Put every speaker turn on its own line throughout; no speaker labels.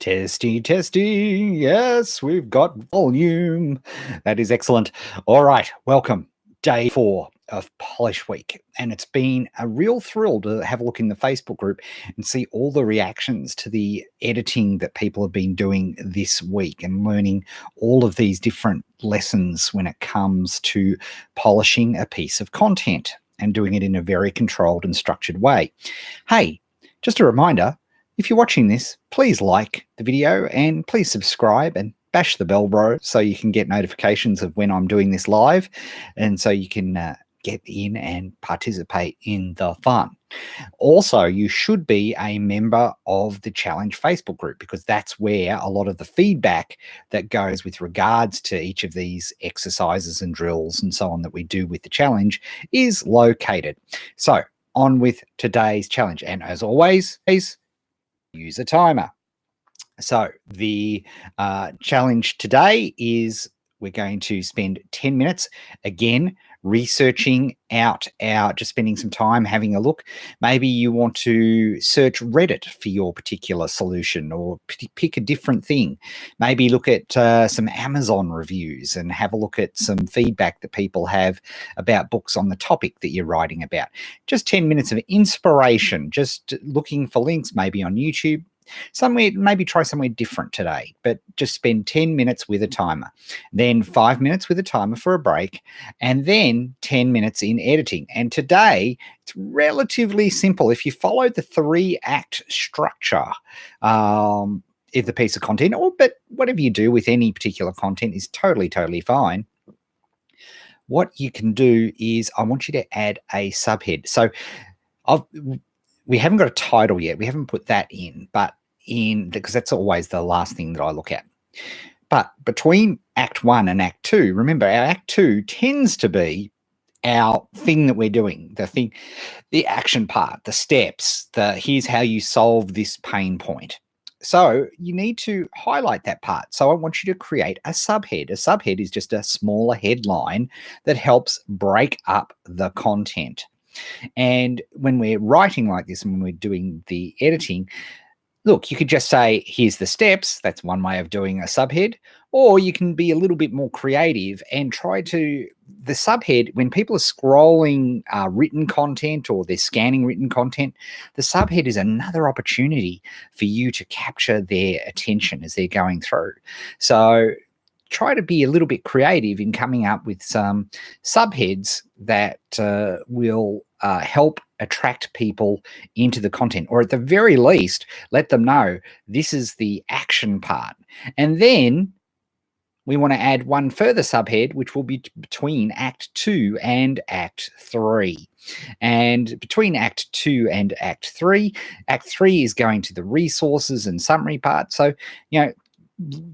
Testy, testy. Yes, we've got volume. That is excellent. All right, welcome. Day 4 of Polish Week. And it's been a real thrill to have a look in the Facebook group and see all the reactions to the editing that people have been doing this week and learning all of these different lessons when it comes to polishing a piece of content and doing it in a very controlled and structured way. Hey, just a reminder, if you're watching this, please like the video and please subscribe and bash the bell, bro, so you can get notifications of when I'm doing this live and so you can get in and participate in the fun. Also, you should be a member of the Challenge Facebook group because that's where a lot of the feedback that goes with regards to each of these exercises and drills and so on that we do with the challenge is located. So on with today's challenge. And as always, use a timer. So the challenge today is we're going to spend 10 minutes again researching out just spending some time having a look. Maybe you want to search Reddit for your particular solution or pick a different thing. Maybe look at some Amazon reviews and have a look at some feedback that people have about books on the topic that you're writing about. Just 10 minutes of inspiration, just looking for links, maybe on YouTube. Somewhere, maybe try somewhere different today, but just spend 10 minutes with a timer, then 5 minutes with a timer for a break, and then 10 minutes in editing. And today, it's relatively simple. If you follow the 3-act structure, if the piece of content, but whatever you do with any particular content is totally fine. What you can do is I want you to add a subhead. So we haven't got a title yet. We haven't put that in, because that's always the last thing that I look at. But between Act 1 and Act 2, remember, our Act 2 tends to be our thing that we're doing, the action part, the steps, here's how you solve this pain point. So you need to highlight that part. So I want you to create a subhead. A subhead is just a smaller headline that helps break up the content. And when we're writing like this and when we're doing the editing, look, you could just say, here's the steps. That's one way of doing a subhead. Or you can be a little bit more creative and try to, the subhead, when people are scrolling written content or they're scanning written content, the subhead is another opportunity for you to capture their attention as they're going through. So try to be a little bit creative in coming up with some subheads that will help attract people into the content, or at the very least, let them know this is the action part. And then we want to add one further subhead, which will be between Act 2 and Act 3. And between Act 2 and Act 3 is going to the resources and summary part. So,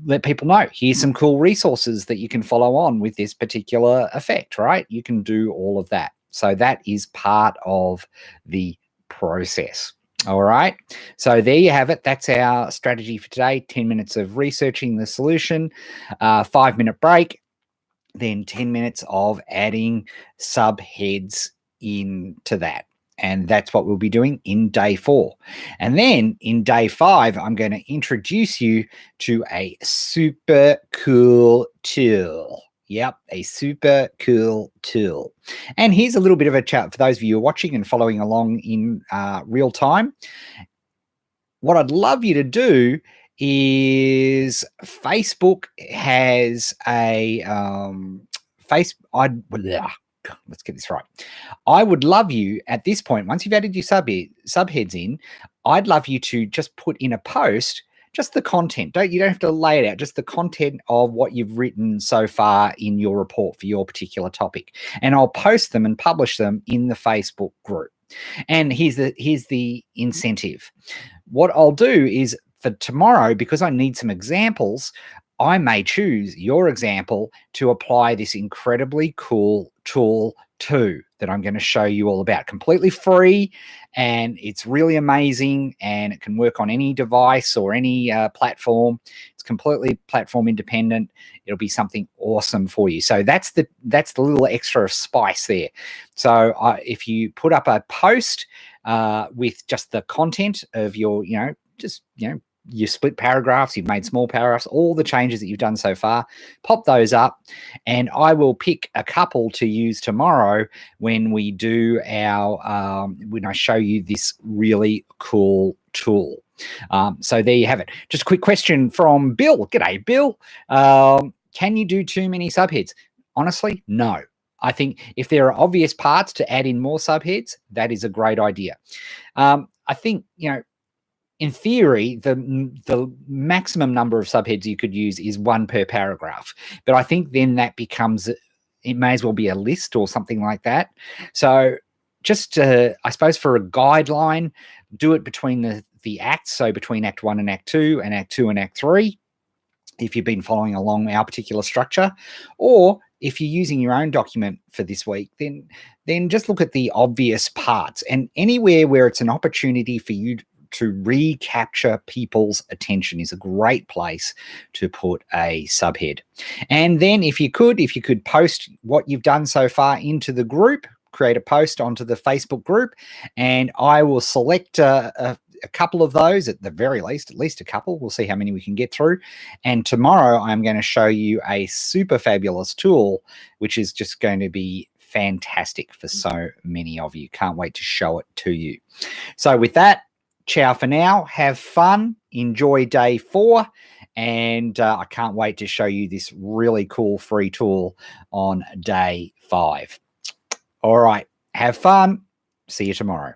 let people know, here's some cool resources that you can follow on with this particular effect, right? You can do all of that. So that is part of the process. All right. So there you have it. That's our strategy for today. 10 minutes of researching the solution, 5-minute break, then 10 minutes of adding subheads into that. And that's what we'll be doing in day 4. And then in day 5, I'm going to introduce you to a super cool tool. Yep, a super cool tool. And here's a little bit of a chat for those of you who are watching and following along in real time. What I'd love you to do is Facebook has a let's get this right. I would love you at this point, once you've added your subheads in, I'd love you to just put in a post just the content. You don't have to lay it out, just the content of what you've written so far in your report for your particular topic. And I'll post them and publish them in the Facebook group. And here's the incentive. What I'll do is for tomorrow, because I need some examples, I may choose your example to apply this incredibly cool tool to that I'm going to show you all about. Completely free, and it's really amazing, and it can work on any device or any platform. It's completely platform independent. It'll be something awesome for you. So that's the little extra spice there. So if you put up a post with just the content of your, you split paragraphs, you've made small paragraphs, all the changes that you've done so far, pop those up, and I will pick a couple to use tomorrow when we do our when I show you this really cool tool. So there you have it. Just a quick question from Bill. G'day, Bill. Can you do too many subheads? Honestly, no. I think if there are obvious parts to add in more subheads, that is a great idea. I think, in theory, the maximum number of subheads you could use is one per paragraph. But I think then that becomes, it may as well be a list or something like that. So just, I suppose for a guideline, do it between the acts, so between Act 1 and Act 2 and Act 2 and Act 3, if you've been following along our particular structure. Or if you're using your own document for this week, then just look at the obvious parts, and anywhere where it's an opportunity for you to recapture people's attention is a great place to put a subhead. And then if you could post what you've done so far into the group, create a post onto the Facebook group, and I will select a couple of those at the very least, at least a couple. We'll see how many we can get through. And tomorrow I'm going to show you a super fabulous tool, which is just going to be fantastic for so many of you. Can't wait to show it to you. So with that, ciao for now. Have fun. Enjoy day 4. And I can't wait to show you this really cool free tool on day 5. All right. Have fun. See you tomorrow.